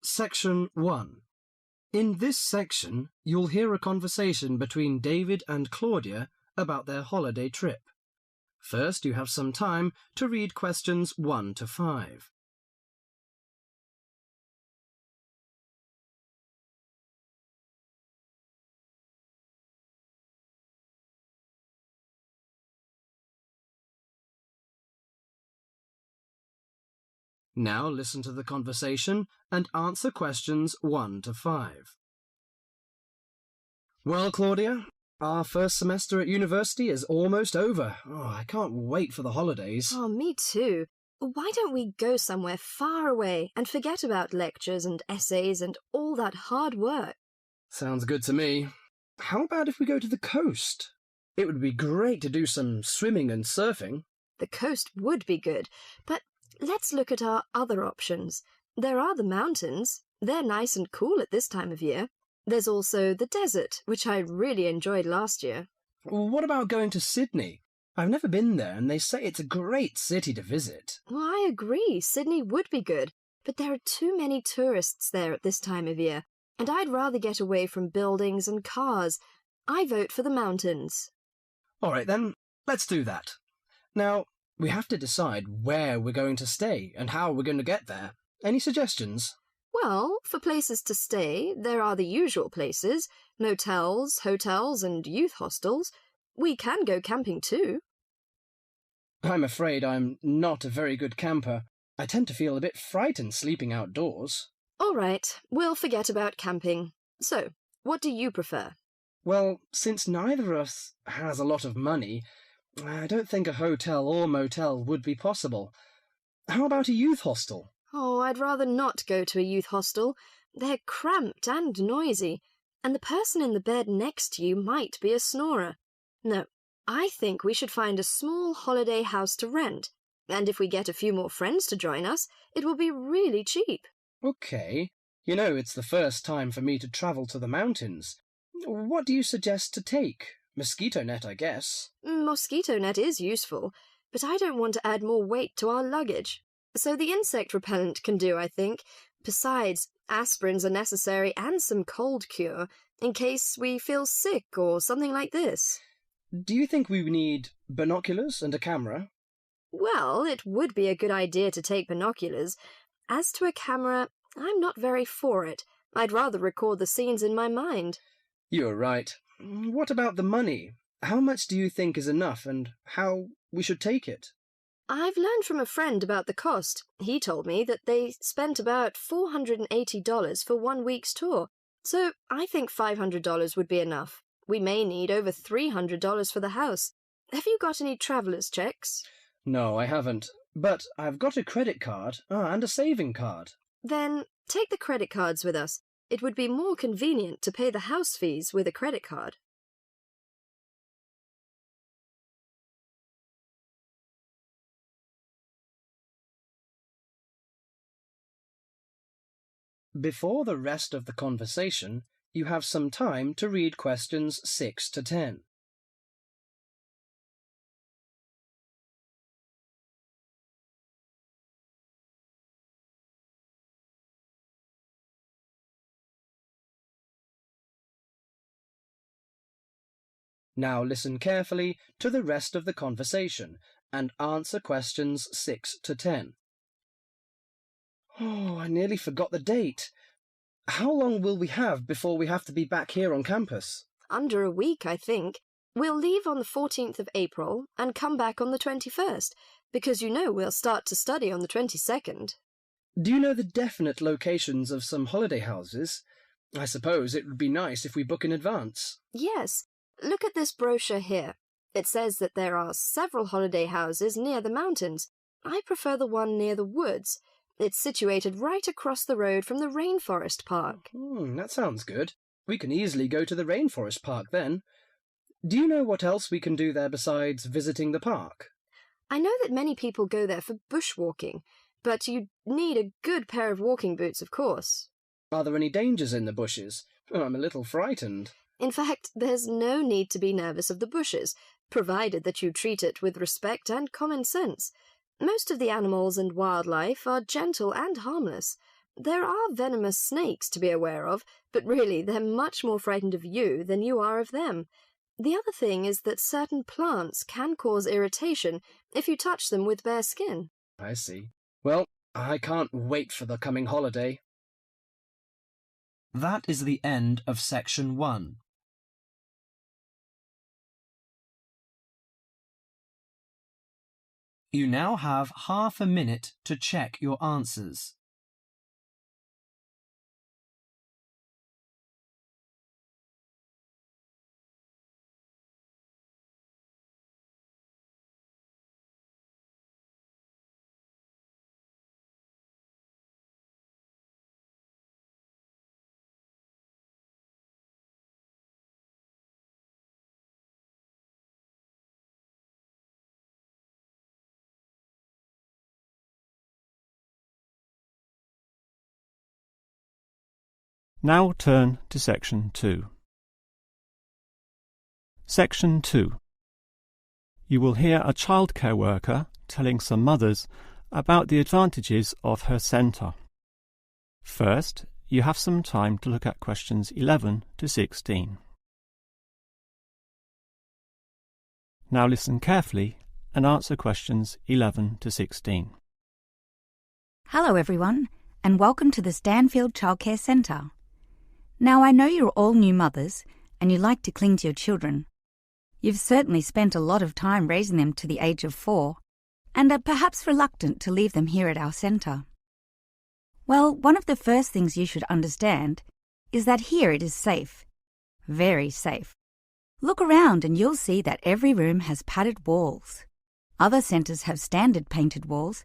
Section 1. In this section, you'll hear a conversation between David and Claudia about their holiday trip. First, you have some time to read questions 1 to 5. Now listen to the conversation and answer questions 1 to 5. Well, Claudia, our first semester at university is almost over. I can't wait for the holidays. Oh, me too. Why don't we go somewhere far away and forget about lectures and essays and all that hard work? Sounds good to me. How about if we go to the coast? It would be great to do some swimming and surfing. The coast would be good, but let's look at our other options. There are the mountains. They're nice and cool at this time of year. There's also the desert, which I really enjoyed last year. What about going to Sydney? I've never been there, and they say it's a great city to visit. Well, I agree. Sydney would be good, but there are too many tourists there at this time of year, and I'd rather get away from buildings and cars. I vote for the mountains. All right, then, let's do that. Now, we have to decide where we're going to stay and how we're going to get there. Any suggestions? Well, for places to stay, there are the usual places, motels, hotels, and youth hostels. We can go camping too. I'm afraid I'm not a very good camper. I tend to feel a bit frightened sleeping outdoors. All right, we'll forget about camping. So, what do you prefer? Well, since neither of us has a lot of money, I don't think a hotel or motel would be possible. How about a youth hostel? Oh, I'd rather not go to a youth hostel. They're cramped and noisy, and the person in the bed next to you might be a snorer. No, I think we should find a small holiday house to rent, and if we get a few more friends to join us, it will be really cheap. Okay. You know, it's the first time for me to travel to the mountains. What do you suggest to take? Mosquito net, I guess. Mosquito net is useful, but I don't want to add more weight to our luggage. So the insect repellent can do, I think. Besides, aspirins are necessary and some cold cure, in case we feel sick or something like this. Do you think we need binoculars and a camera? Well, it would be a good idea to take binoculars. As to a camera, I'm not very for it. I'd rather record the scenes in my mind. You're right. What about the money? How much do you think is enough, and how we should take it? I've learned from a friend about the cost. He told me that they spent about $480 for 1 week's tour, so I think $500 would be enough. We may need over $300 for the house. Have you got any traveller's checks? No, I haven't, but I've got a credit card and a saving card. Then take the credit cards with us. It would be more convenient to pay the house fees with a credit card. Before the rest of the conversation, you have some time to read questions 6 to 10. Now listen carefully to the rest of the conversation and answer questions 6 to 10. Oh, I nearly forgot the date. How long will we have before we have to be back here on campus? Under a week, I think. We'll leave on the 14th of April and come back on the 21st, because you know we'll start to study on the 22nd. Do you know the definite locations of some holiday houses? I suppose it would be nice if we book in advance. Yes. Look at this brochure here. It says that there are several holiday houses near the mountains. I prefer the one near the woods. It's situated right across the road from the rainforest park. That sounds good. We can easily go to the rainforest park then. Do you know what else we can do there besides visiting the park? I know that many people go there for bushwalking, but you need a good pair of walking boots, of course. Are there any dangers in the bushes? I'm a little frightened. In fact, there's no need to be nervous of the bushes, provided that you treat it with respect and common sense. Most of the animals and wildlife are gentle and harmless. There are venomous snakes to be aware of, but really they're much more frightened of you than you are of them. The other thing is that certain plants can cause irritation if you touch them with bare skin. I see. Well, I can't wait for the coming holiday. That is the end of section 1. You now have half a minute to check your answers. Now turn to Section 2. Section 2. You will hear a childcare worker telling some mothers about the advantages of her centre. First, you have some time to look at questions 11 to 16. Now listen carefully and answer questions 11 to 16. Hello everyone, and welcome to the Stanfield Childcare Centre. Now I know you're all new mothers and you like to cling to your children. You've certainly spent a lot of time raising them to the age of 4 and are perhaps reluctant to leave them here at our centre. Well, one of the first things you should understand is that here it is safe. Very safe. Look around and you'll see that every room has padded walls. Other centres have standard painted walls,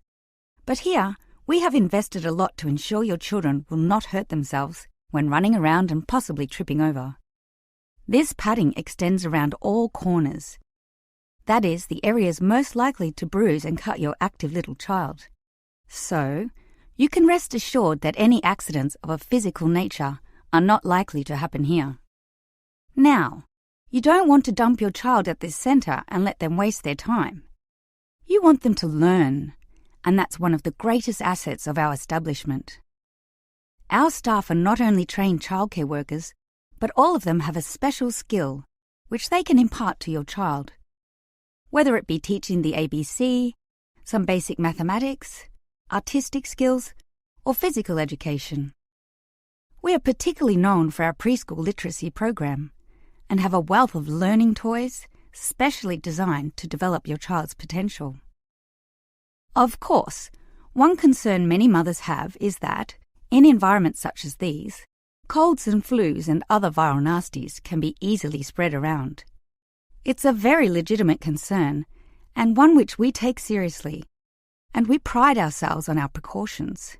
but here we have invested a lot to ensure your children will not hurt themselves when running around and possibly tripping over. This padding extends around all corners. That is, the areas most likely to bruise and cut your active little child. So, you can rest assured that any accidents of a physical nature are not likely to happen here. Now, you don't want to dump your child at this centre and let them waste their time. You want them to learn, and that's one of the greatest assets of our establishment. Our staff are not only trained childcare workers, but all of them have a special skill which they can impart to your child. Whether it be teaching the ABC, some basic mathematics, artistic skills, or physical education. We are particularly known for our preschool literacy program and have a wealth of learning toys specially designed to develop your child's potential. Of course, one concern many mothers have is that, in environments such as these, colds and flus and other viral nasties can be easily spread around. It's a very legitimate concern, and one which we take seriously, and we pride ourselves on our precautions.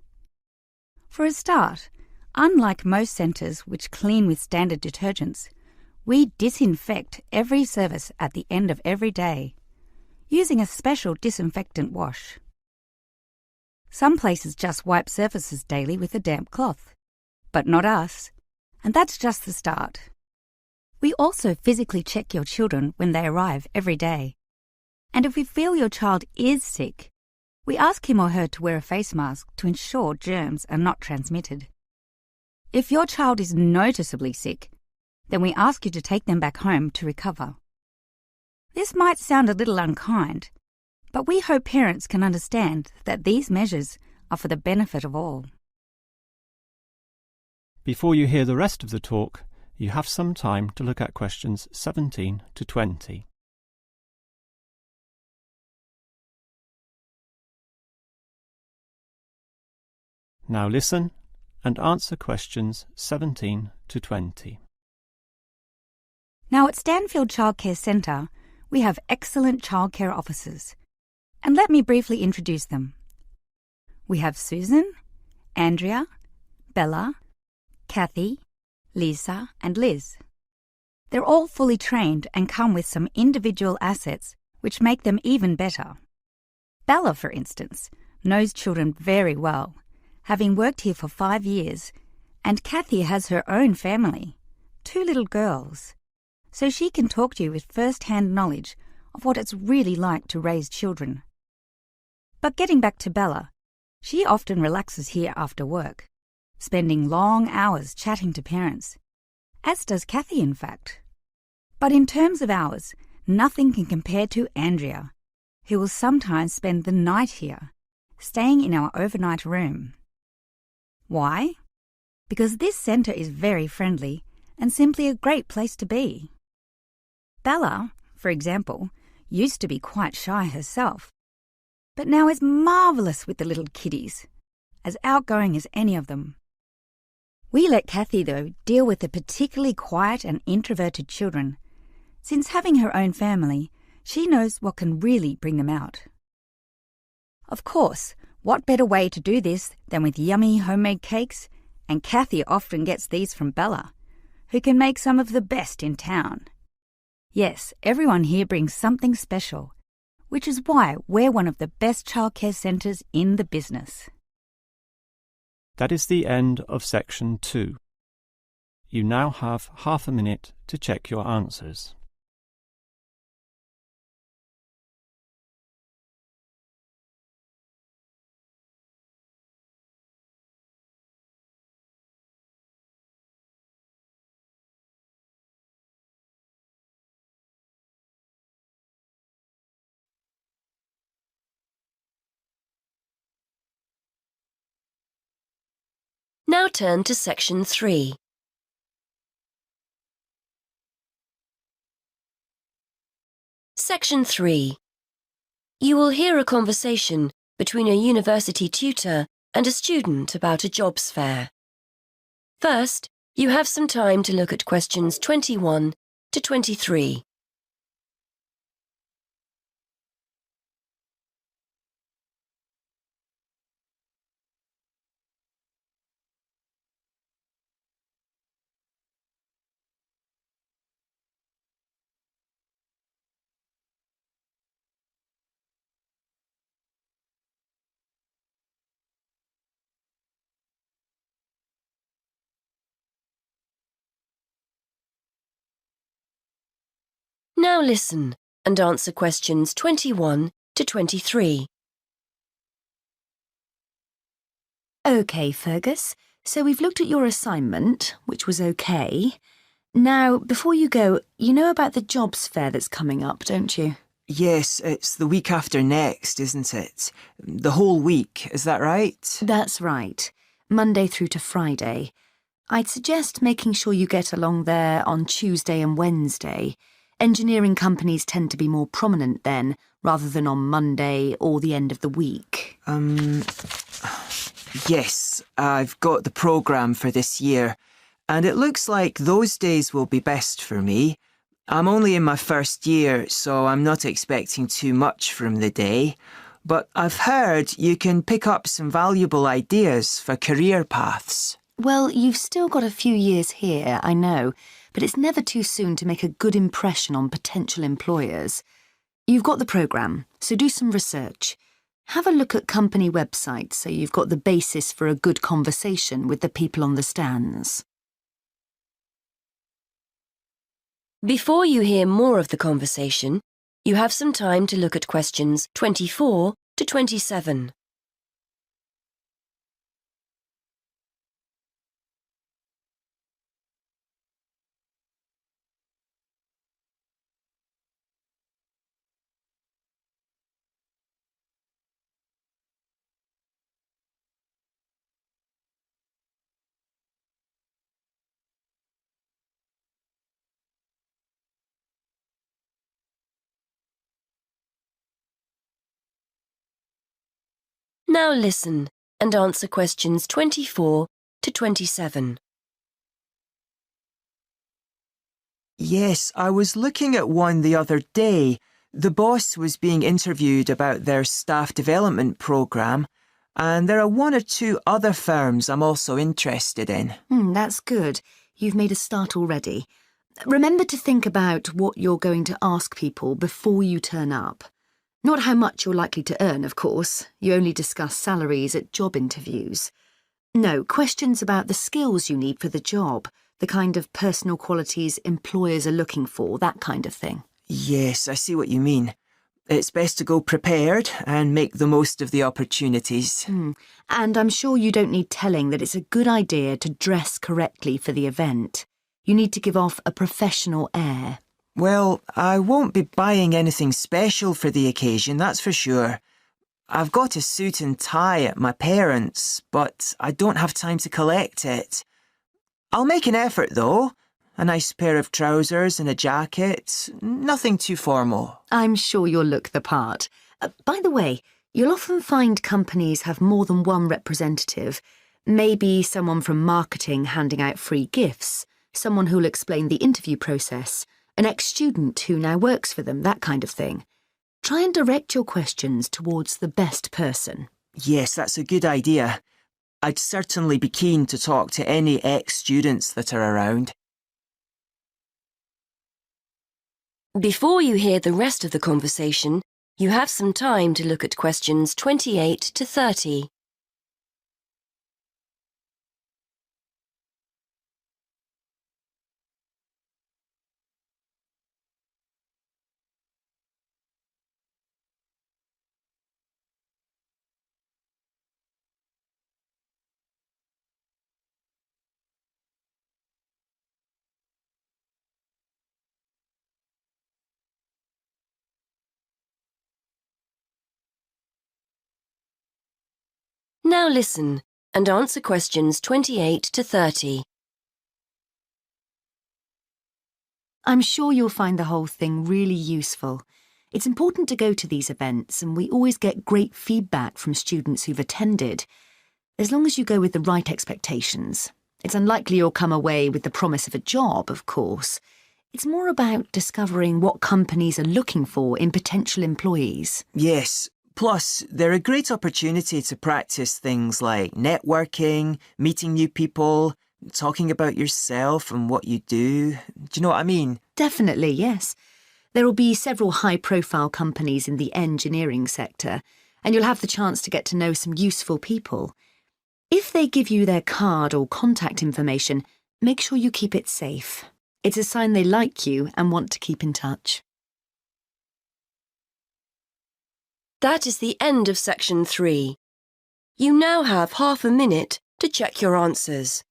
For a start, unlike most centres which clean with standard detergents, we disinfect every service at the end of every day, using a special disinfectant wash. Some places just wipe surfaces daily with a damp cloth, but not us, and that's just the start. We also physically check your children when they arrive every day, and if we feel your child is sick, we ask him or her to wear a face mask to ensure germs are not transmitted. If your child is noticeably sick, then we ask you to take them back home to recover. This might sound a little unkind, but we hope parents can understand that these measures are for the benefit of all. Before you hear the rest of the talk, you have some time to look at questions 17 to 20. Now listen and answer questions 17 to 20. Now at Stanfield Childcare Centre, we have excellent childcare officers. And let me briefly introduce them. We have Susan, Andrea, Bella, Kathy, Lisa, and Liz. They're all fully trained and come with some individual assets which make them even better. Bella, for instance, knows children very well, having worked here for 5 years, and Kathy has her own family, 2 little girls, so she can talk to you with first-hand knowledge of what it's really like to raise children. But getting back to Bella, she often relaxes here after work, spending long hours chatting to parents, as does Kathy, in fact. But in terms of hours, nothing can compare to Andrea, who will sometimes spend the night here, staying in our overnight room. Why? Because this centre is very friendly and simply a great place to be. Bella, for example, used to be quite shy herself, but now is marvellous with the little kiddies, as outgoing as any of them. We let Kathy, though, deal with the particularly quiet and introverted children, since having her own family, she knows what can really bring them out. Of course, what better way to do this than with yummy homemade cakes, and Kathy often gets these from Bella, who can make some of the best in town. Yes, everyone here brings something special, which is why we're one of the best childcare centres in the business. That is the end of section 2. You now have half a minute to check your answers. Now turn to section 3. Section 3. You will hear a conversation between a university tutor and a student about a jobs fair. First, you have some time to look at questions 21 to 23. Now listen and answer questions 21 to 23. OK, Fergus, so we've looked at your assignment, which was OK. Now, before you go, you know about the jobs fair that's coming up, don't you? Yes, it's the week after next, isn't it? The whole week, is that right? That's right. Monday through to Friday. I'd suggest making sure you get along there on Tuesday and Wednesday. Engineering companies tend to be more prominent then, rather than on Monday or the end of the week. Yes, I've got the programme for this year, and it looks like those days will be best for me. I'm only in my first year, so I'm not expecting too much from the day. But I've heard you can pick up some valuable ideas for career paths. Well, you've still got a few years here, I know, but it's never too soon to make a good impression on potential employers. You've got the programme, so do some research. Have a look at company websites so you've got the basis for a good conversation with the people on the stands. Before you hear more of the conversation, you have some time to look at questions 24 to 27. Now listen and answer questions 24 to 27. Yes, I was looking at one the other day. The boss was being interviewed about their staff development programme, and there are one or two other firms I'm also interested in. That's good. You've made a start already. Remember to think about what you're going to ask people before you turn up. Not how much you're likely to earn, of course. You only discuss salaries at job interviews. No, questions about the skills you need for the job, the kind of personal qualities employers are looking for, that kind of thing. Yes, I see what you mean. It's best to go prepared and make the most of the opportunities. And I'm sure you don't need telling that it's a good idea to dress correctly for the event. You need to give off a professional air. Well, I won't be buying anything special for the occasion, that's for sure. I've got a suit and tie at my parents', but I don't have time to collect it. I'll make an effort, though. A nice pair of trousers and a jacket. Nothing too formal. I'm sure you'll look the part. By the way, you'll often find companies have more than one representative. Maybe someone from marketing handing out free gifts, someone who'll explain the interview process, an ex-student who now works for them, that kind of thing. Try and direct your questions towards the best person. Yes, that's a good idea. I'd certainly be keen to talk to any ex-students that are around. Before you hear the rest of the conversation, you have some time to look at questions 28 to 30. Now listen and answer questions 28 to 30. I'm sure you'll find the whole thing really useful. It's important to go to these events, and we always get great feedback from students who've attended. As long as you go with the right expectations. It's unlikely you'll come away with the promise of a job, of course. It's more about discovering what companies are looking for in potential employees. Yes. Plus, they're a great opportunity to practice things like networking, meeting new people, talking about yourself and what you do. Do you know what I mean? Definitely, yes. There will be several high-profile companies in the engineering sector, and you'll have the chance to get to know some useful people. If they give you their card or contact information, make sure you keep it safe. It's a sign they like you and want to keep in touch. That is the end of section 3. You now have half a minute to check your answers.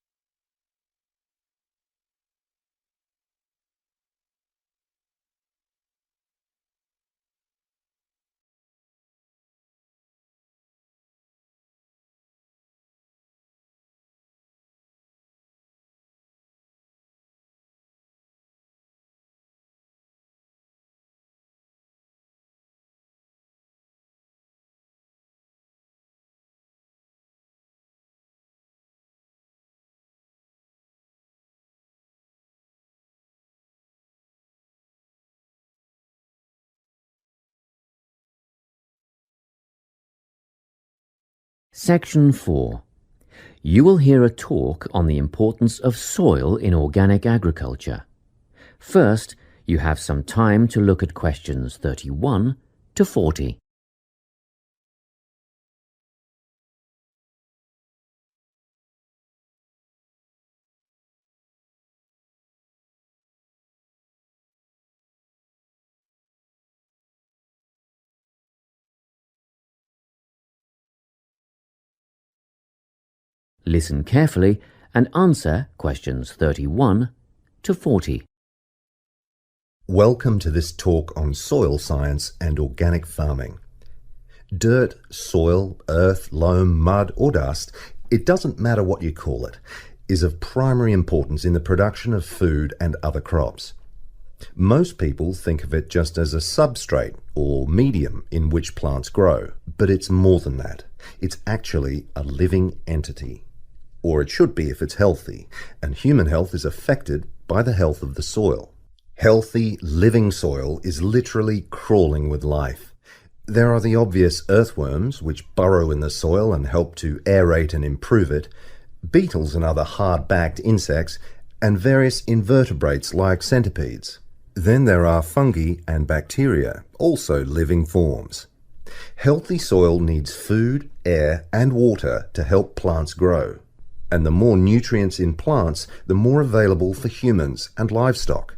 Section 4. You will hear a talk on the importance of soil in organic agriculture. First, you have some time to look at questions 31 to 40. Listen carefully and answer questions 31 to 40. Welcome to this talk on soil science and organic farming. Dirt, soil, earth, loam, mud or dust, it doesn't matter what you call it, is of primary importance in the production of food and other crops. Most people think of it just as a substrate or medium in which plants grow, but it's more than that. It's actually a living entity. Or it should be if it's healthy, and human health is affected by the health of the soil. Healthy, living soil is literally crawling with life. There are the obvious earthworms, which burrow in the soil and help to aerate and improve it, beetles and other hard-backed insects, and various invertebrates like centipedes. Then there are fungi and bacteria, also living forms. Healthy soil needs food, air, and water to help plants grow. And the more nutrients in plants, the more available for humans and livestock.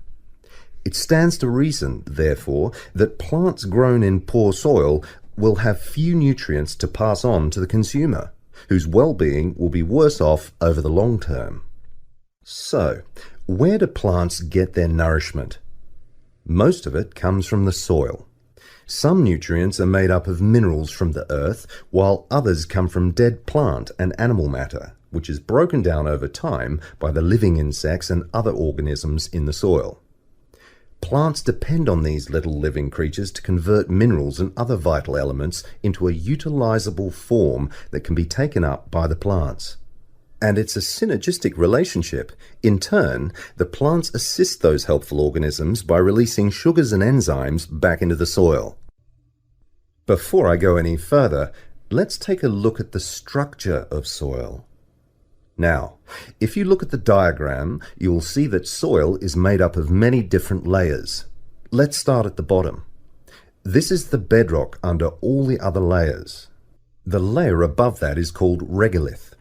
It stands to reason, therefore, that plants grown in poor soil will have few nutrients to pass on to the consumer, whose well-being will be worse off over the long term. So, where do plants get their nourishment? Most of it comes from the soil. Some nutrients are made up of minerals from the earth, while others come from dead plant and animal matter, which is broken down over time by the living insects and other organisms in the soil. Plants depend on these little living creatures to convert minerals and other vital elements into a utilizable form that can be taken up by the plants. And it's a synergistic relationship. In turn, the plants assist those helpful organisms by releasing sugars and enzymes back into the soil. Before I go any further, let's take a look at the structure of soil. Now, if you look at the diagram, you will see that soil is made up of many different layers. Let's start at the bottom. This is the bedrock under all the other layers. The layer above that is called regolith.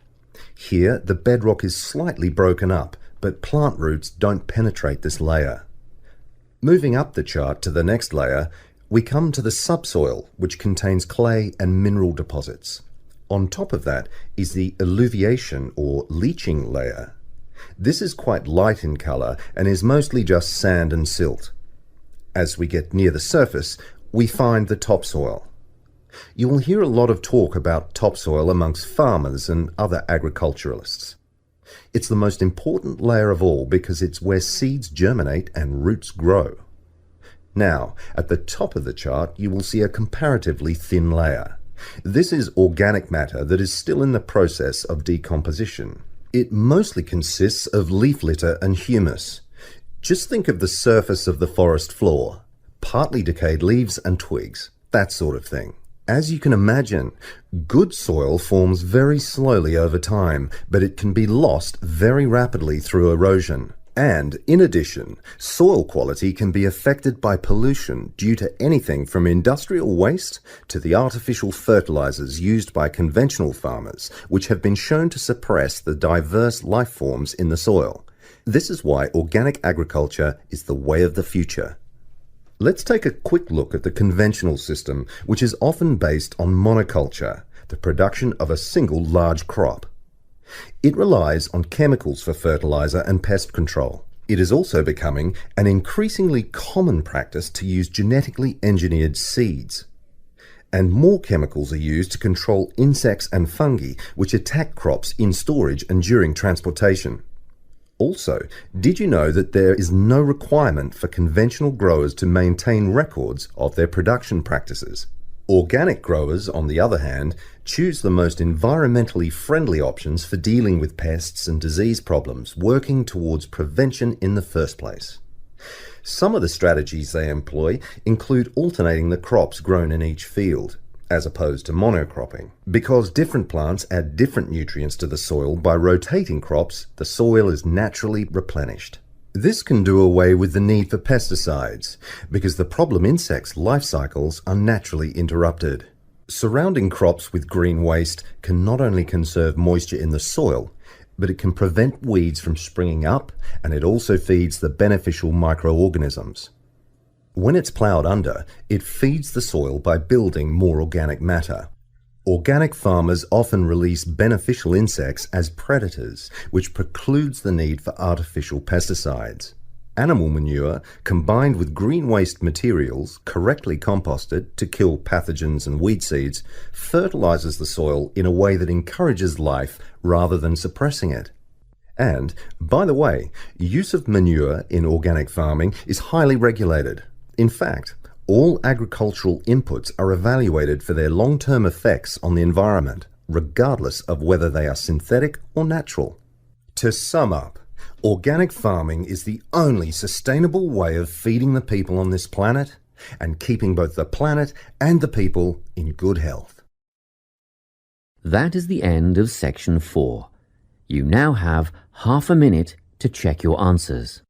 Here, the bedrock is slightly broken up, but plant roots don't penetrate this layer. Moving up the chart to the next layer, we come to the subsoil, which contains clay and mineral deposits. On top of that is the alluviation or leaching layer. This is quite light in colour and is mostly just sand and silt. As we get near the surface, we find the topsoil. You will hear a lot of talk about topsoil amongst farmers and other agriculturalists. It's the most important layer of all because it's where seeds germinate and roots grow. Now, at the top of the chart, you will see a comparatively thin layer. This is organic matter that is still in the process of decomposition. It mostly consists of leaf litter and humus. Just think of the surface of the forest floor, partly decayed leaves and twigs, that sort of thing. As you can imagine, good soil forms very slowly over time, but it can be lost very rapidly through erosion. And, in addition, soil quality can be affected by pollution due to anything from industrial waste to the artificial fertilizers used by conventional farmers, which have been shown to suppress the diverse life forms in the soil. This is why organic agriculture is the way of the future. Let's take a quick look at the conventional system, which is often based on monoculture, the production of a single large crop. It relies on chemicals for fertilizer and pest control. It is also becoming an increasingly common practice to use genetically engineered seeds. And more chemicals are used to control insects and fungi which attack crops in storage and during transportation. Also, did you know that there is no requirement for conventional growers to maintain records of their production practices? Organic growers, on the other hand, choose the most environmentally friendly options for dealing with pests and disease problems, working towards prevention in the first place. Some of the strategies they employ include alternating the crops grown in each field, as opposed to monocropping. Because different plants add different nutrients to the soil, by rotating crops, the soil is naturally replenished. This can do away with the need for pesticides, because the problem insects' life cycles are naturally interrupted. Surrounding crops with green waste can not only conserve moisture in the soil, but it can prevent weeds from springing up, and it also feeds the beneficial microorganisms. When it's ploughed under, it feeds the soil by building more organic matter. Organic farmers often release beneficial insects as predators, which precludes the need for artificial pesticides. Animal manure, combined with green waste materials, correctly composted to kill pathogens and weed seeds, fertilizes the soil in a way that encourages life rather than suppressing it. And, by the way, use of manure in organic farming is highly regulated. In fact, all agricultural inputs are evaluated for their long-term effects on the environment, regardless of whether they are synthetic or natural. To sum up, organic farming is the only sustainable way of feeding the people on this planet and keeping both the planet and the people in good health. That is the end of section 4. You now have half a minute to check your answers.